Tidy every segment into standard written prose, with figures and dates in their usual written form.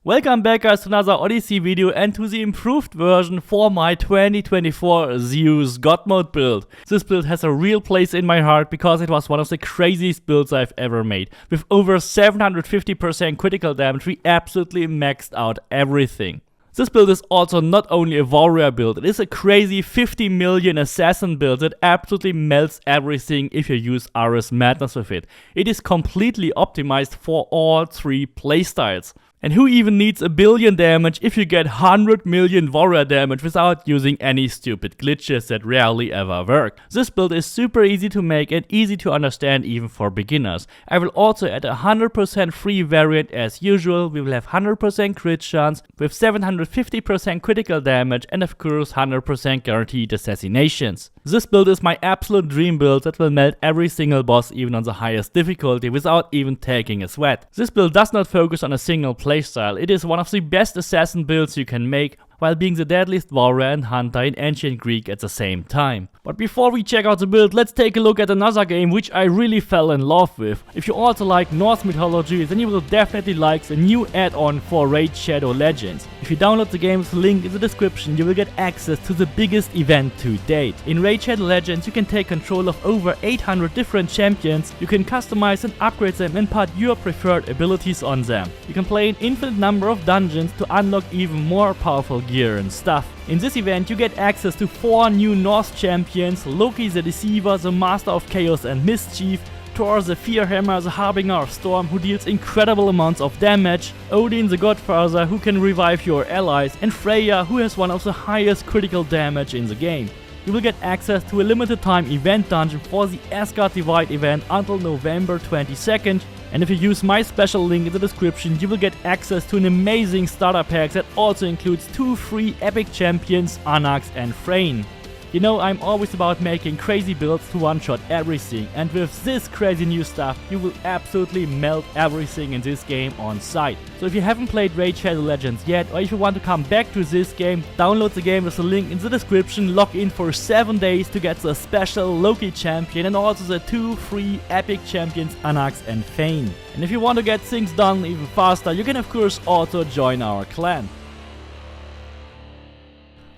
Welcome back guys to another Odyssey video and to the improved version for my 2024 Zeus God Mode build. This build has a real place in my heart because it was one of the craziest builds I've ever made. With over 750% critical damage, we absolutely maxed out everything. This build is also not only a warrior build, it is a crazy 50 million assassin build that absolutely melts everything if you use Ares Madness with it. It is completely optimized for all three playstyles. And who even needs a billion damage if you get 100 million warrior damage without using any stupid glitches that rarely ever work? This build is super easy to make and easy to understand even for beginners. I will also add a 100% free variant as usual. We will have 100% crit chance with 750% critical damage and of course 100% guaranteed assassinations. This build is my absolute dream build that will melt every single boss even on the highest difficulty without even taking a sweat. This build does not focus on a single playstyle. It is one of the best assassin builds you can make while being the deadliest warrior and hunter in ancient Greek at the same time. But before we check out the build, let's take a look at another game which I really fell in love with. If you also like Norse mythology, then you will definitely like the new add-on for Raid Shadow Legends. If you download the game's link in the description, you will get access to the biggest event to date. In Raid Shadow Legends, you can take control of over 800 different champions, you can customize and upgrade them and impart your preferred abilities on them. You can play an infinite number of dungeons to unlock even more powerful gear and stuff. In this event you get access to 4 new Norse champions: Loki the Deceiver, the Master of Chaos and Mischief, Thor the Fearhammer, the Harbinger of Storm, who deals incredible amounts of damage, Odin the Godfather, who can revive your allies, and Freya, who has one of the highest critical damage in the game. You will get access to a limited time event dungeon for the Asgard Divide event until November 22nd. And if you use my special link in the description, you will get access to an amazing starter pack that also includes 2 free epic champions, Anax and Freyne. You know, I'm always about making crazy builds to one-shot everything, and with this crazy new stuff, you will absolutely melt everything in this game on sight. So if you haven't played Raid Shadow Legends yet, or if you want to come back to this game, download the game with the link in the description, log in for 7 days to get the special Loki champion and also the 2 free epic champions, Anax and Freyne. And if you want to get things done even faster, you can of course also join our clan.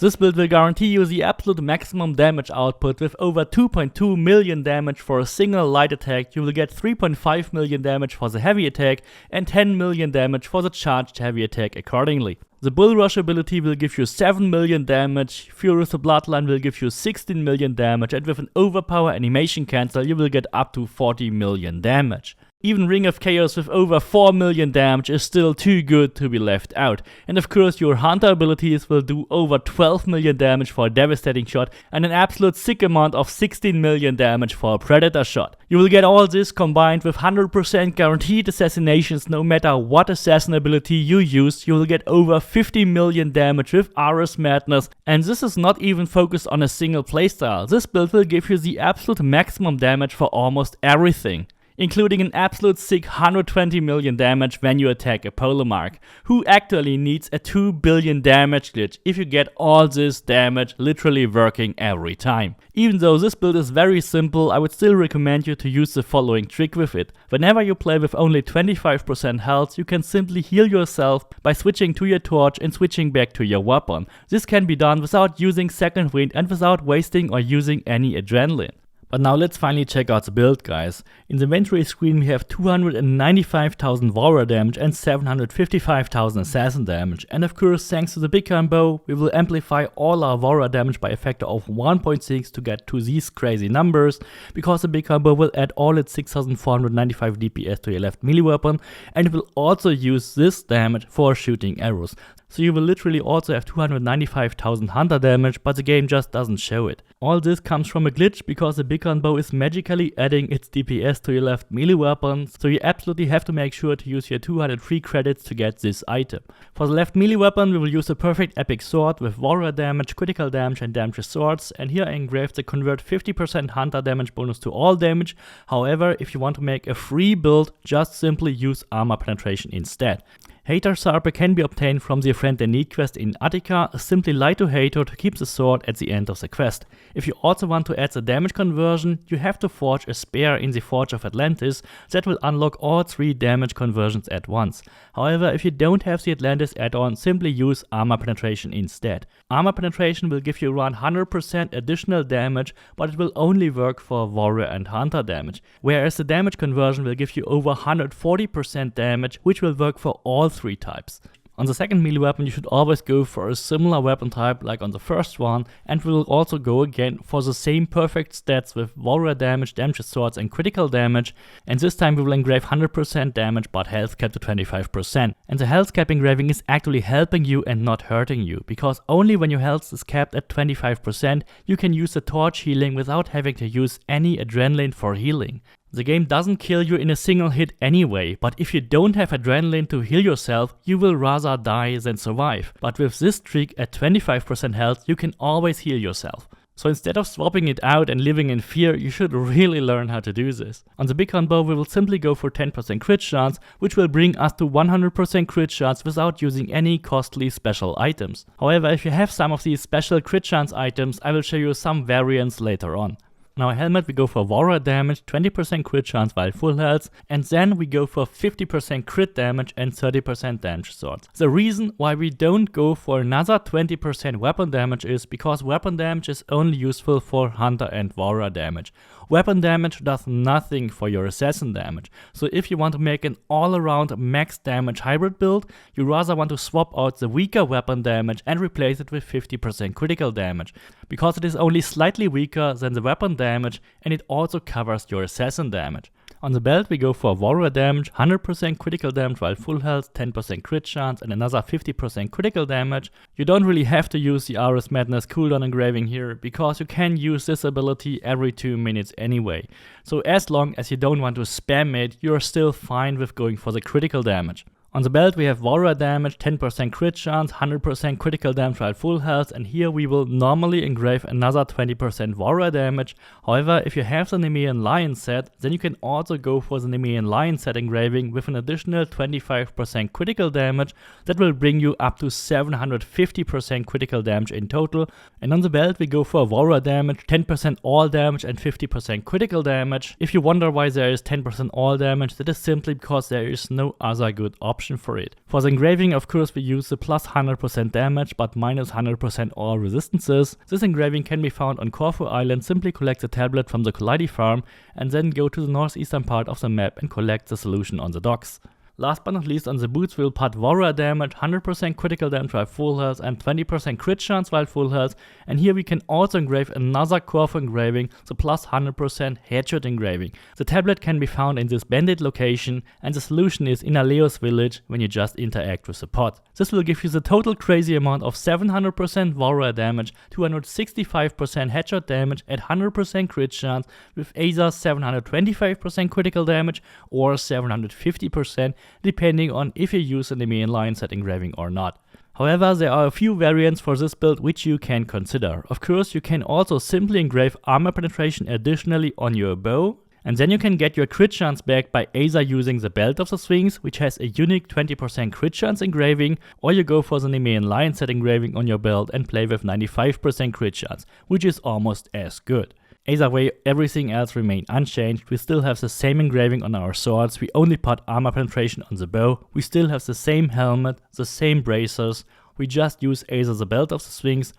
This build will guarantee you the absolute maximum damage output with over 2.2 million damage for a single light attack. You will get 3.5 million damage for the heavy attack and 10 million damage for the charged heavy attack accordingly. The Bull Rush ability will give you 7 million damage, Furious the Bloodline will give you 16 million damage, and with an overpower animation cancel you will get up to 40 million damage. Even Ring of Chaos with over 4 million damage is still too good to be left out. And of course your Hunter abilities will do over 12 million damage for a devastating shot and an absolute sick amount of 16 million damage for a Predator shot. You will get all this combined with 100% guaranteed assassinations no matter what assassin ability you use. You will get over 50 million damage with Ares Madness, and this is not even focused on a single playstyle. This build will give you the absolute maximum damage for almost everything, including an absolute sick 120 million damage when you attack a Polemarch, who actually needs a 2 billion damage glitch if you get all this damage literally working every time. Even though this build is very simple, I would still recommend you to use the following trick with it. Whenever you play with only 25% health, you can simply heal yourself by switching to your torch and switching back to your weapon. This can be done without using second wind and without wasting or using any adrenaline. But now let's finally check out the build, guys. In the inventory screen we have 295,000 warrior damage and 755,000 assassin damage. And of course, thanks to the big combo, we will amplify all our warrior damage by a factor of 1.6 to get to these crazy numbers, because the big combo will add all its 6495 DPS to your left melee weapon, and it will also use this damage for shooting arrows. So you will literally also have 295,000 hunter damage, but the game just doesn't show it. All this comes from a glitch because the Bighorn bow is magically adding its DPS to your left melee weapon, so you absolutely have to make sure to use your 200 free credits to get this item. For the left melee weapon we will use a perfect epic sword with warrior damage, critical damage and damage swords, and here I engraved the convert 50% hunter damage bonus to all damage. However, if you want to make a free build, just simply use armor penetration instead. Hator Sarpe can be obtained from the Friend in Need quest in Attica. Simply lie to Hator to keep the sword at the end of the quest. If you also want to add the damage conversion, you have to forge a spare in the Forge of Atlantis that will unlock all 3 damage conversions at once. However, if you don't have the Atlantis add-on, simply use Armor Penetration instead. Armor Penetration will give you around 100% additional damage, but it will only work for Warrior and Hunter damage, whereas the damage conversion will give you over 140% damage, which will work for all 3 types. On the second melee weapon, you should always go for a similar weapon type like on the first one, and we will also go again for the same perfect stats with warrior damage, damaged swords and critical damage, and this time we will engrave 100% damage but health cap to 25%. And the health cap engraving is actually helping you and not hurting you, because only when your health is capped at 25% you can use the torch healing without having to use any adrenaline for healing. The game doesn't kill you in a single hit anyway, but if you don't have adrenaline to heal yourself, you will rather die than survive. But with this trick at 25% health, you can always heal yourself. So instead of swapping it out and living in fear, you should really learn how to do this. On the Bighorn bow we will simply go for 10% crit chance, which will bring us to 100% crit chance without using any costly special items. However, if you have some of these special crit chance items, I will show you some variants later on. On our helmet we go for warrior damage, 20% crit chance while full health, and then we go for 50% crit damage and 30% damage swords. The reason why we don't go for another 20% weapon damage is because weapon damage is only useful for hunter and warrior damage. Weapon damage does nothing for your assassin damage, so if you want to make an all-around max damage hybrid build, you rather want to swap out the weaker weapon damage and replace it with 50% critical damage, because it is only slightly weaker than the weapon damage and it also covers your assassin damage. On the belt we go for warrior damage, 100% critical damage while full health, 10% crit chance and another 50% critical damage. You don't really have to use the Ares Madness cooldown engraving here, because you can use this ability every 2 minutes anyway. So as long as you don't want to spam it, you're still fine with going for the critical damage. On the belt we have warrior damage, 10% crit chance, 100% critical damage while full health, and here we will normally engrave another 20% warrior damage. However, if you have the Nemean Lion set, then you can also go for the Nemean Lion set engraving with an additional 25% critical damage that will bring you up to 750% critical damage in total. And on the belt we go for warrior damage, 10% all damage and 50% critical damage. If you wonder why there is 10% all damage, that is simply because there is no other good option for it. For the engraving, of course, we use the plus 100% damage but minus 100% all resistances. This engraving can be found on Corfu Island. Simply collect the tablet from the Collidi farm and then go to the northeastern part of the map and collect the solution on the docks. Last but not least, on the boots we'll put warrior damage, 100% critical damage while full health and 20% crit chance while full health, and here we can also engrave another Corfu engraving, the plus 100% headshot engraving. The tablet can be found in this bandit location and the solution is in Aleos village when you just interact with the pod. This will give you the total crazy amount of 700% warrior damage, 265% headshot damage at 100% crit chance with either 725% critical damage or 750%, depending on if you use a Nemean Lion set engraving or not. However, there are a few variants for this build which you can consider. Of course, you can also simply engrave armor penetration additionally on your bow, and then you can get your crit chance back by either using the Belt of the Sphinx, which has a unique 20% crit chance engraving, or you go for the Nemean Lion set engraving on your belt and play with 95% crit chance, which is almost as good. Either way, everything else remained unchanged. We still have the same engraving on our swords, we only put armor penetration on the bow, we still have the same helmet, the same bracers, we just use either the Belt of the Sphinx,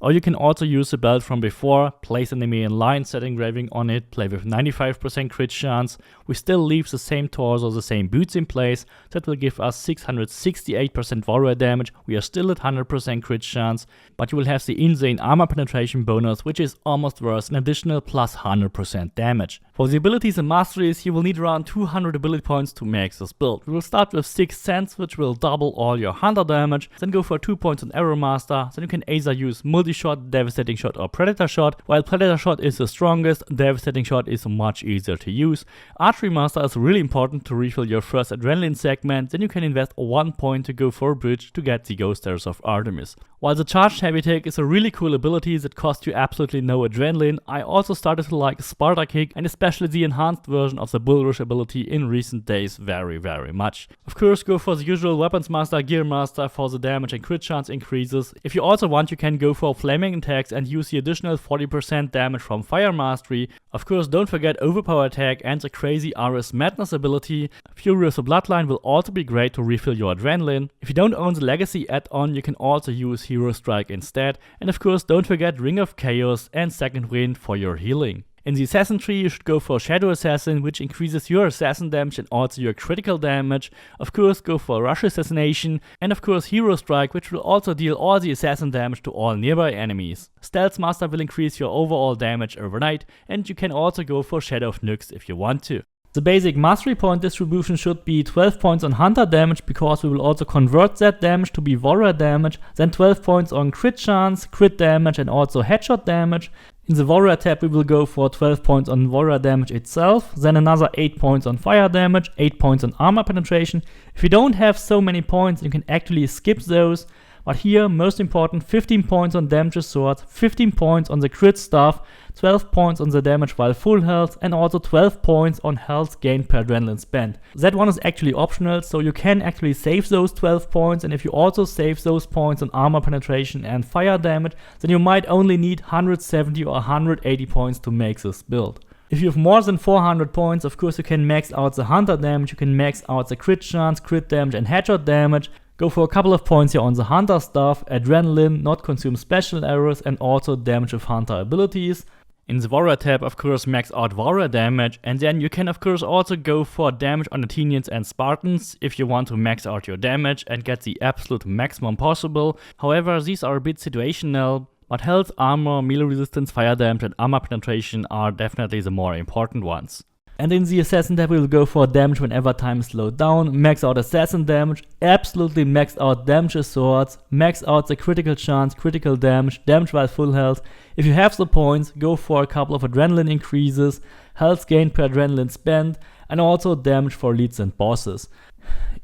or you can also use the belt from before, place a Nemean Lion set engraving on it, play with 95% crit chance. We still leave the same torso, the same boots in place. That will give us 668% warrior damage. We are still at 100% crit chance, but you will have the insane armor penetration bonus, which is almost worth an additional plus 100% damage. For the abilities and masteries, you will need around 200 ability points to make this build. We will start with 6 Sense, which will double all your hunter damage, then go for 2 points on Arrow Master, then you can either use multi-shot, devastating shot or predator shot. While predator shot is the strongest, devastating shot is much easier to use. Archery master is really important to refill your first adrenaline segment, then you can invest 1 point to go for a bridge to get the Ghost Arrows of Artemis. While the charged heavy take is a really cool ability that costs you absolutely no adrenaline, I also started to like Sparta Kick and especially especially the enhanced version of the Bull Rush ability in recent days very much. Of course, go for the usual Weapons Master, Gear Master for the damage and crit chance increases. If you also want, you can go for flaming attacks and use the additional 40% damage from Fire Mastery. Of course, don't forget Overpower Attack and the crazy RS Madness ability. Fury of the Bloodline will also be great to refill your adrenaline. If you don't own the Legacy add-on, you can also use Hero Strike instead. And of course, don't forget Ring of Chaos and Second Wind for your healing. In the Assassin tree, you should go for Shadow Assassin, which increases your assassin damage and also your critical damage. Of course, go for Rush Assassination, and of course Hero Strike, which will also deal all the assassin damage to all nearby enemies. Stealth Master will increase your overall damage overnight, and you can also go for Shadow of Nyx if you want to. The basic mastery point distribution should be 12 points on hunter damage, because we will also convert that damage to be warrior damage, then 12 points on crit chance, crit damage and also headshot damage. In the warrior tab we will go for 12 points on warrior damage itself, then another 8 points on fire damage, 8 points on armor penetration. If you don't have so many points, you can actually skip those. But here, most important, 15 points on damage sword, 15 points on the crit staff, 12 points on the damage while full health, and also 12 points on health gained per adrenaline spent. That one is actually optional, so you can actually save those 12 points, and if you also save those points on armor penetration and fire damage, then you might only need 170 or 180 points to make this build. If you have more than 400 points, of course you can max out the hunter damage, you can max out the crit chance, crit damage and headshot damage. Go for a couple of points here on the hunter stuff, adrenaline, not consume special arrows, and also damage of hunter abilities. In the warrior tab, of course, max out warrior damage, and then you can of course also go for damage on Athenians and Spartans if you want to max out your damage and get the absolute maximum possible. However, these are a bit situational, but health, armor, melee resistance, fire damage and armor penetration are definitely the more important ones. And in the Assassin tab we will go for damage whenever time is slowed down, max out assassin damage, absolutely max out damage swords, max out the critical chance, critical damage, damage while full health. If you have the points, go for a couple of adrenaline increases, health gained per adrenaline spent, and also damage for leads and bosses.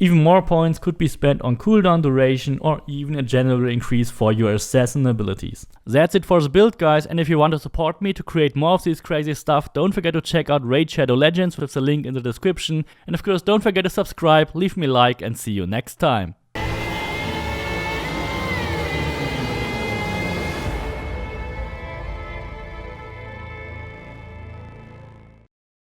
Even more points could be spent on cooldown duration or even a general increase for your assassin abilities. That's it for the build, guys, and if you want to support me to create more of this crazy stuff, don't forget to check out Raid Shadow Legends with the link in the description, and of course don't forget to subscribe, leave me a like and see you next time.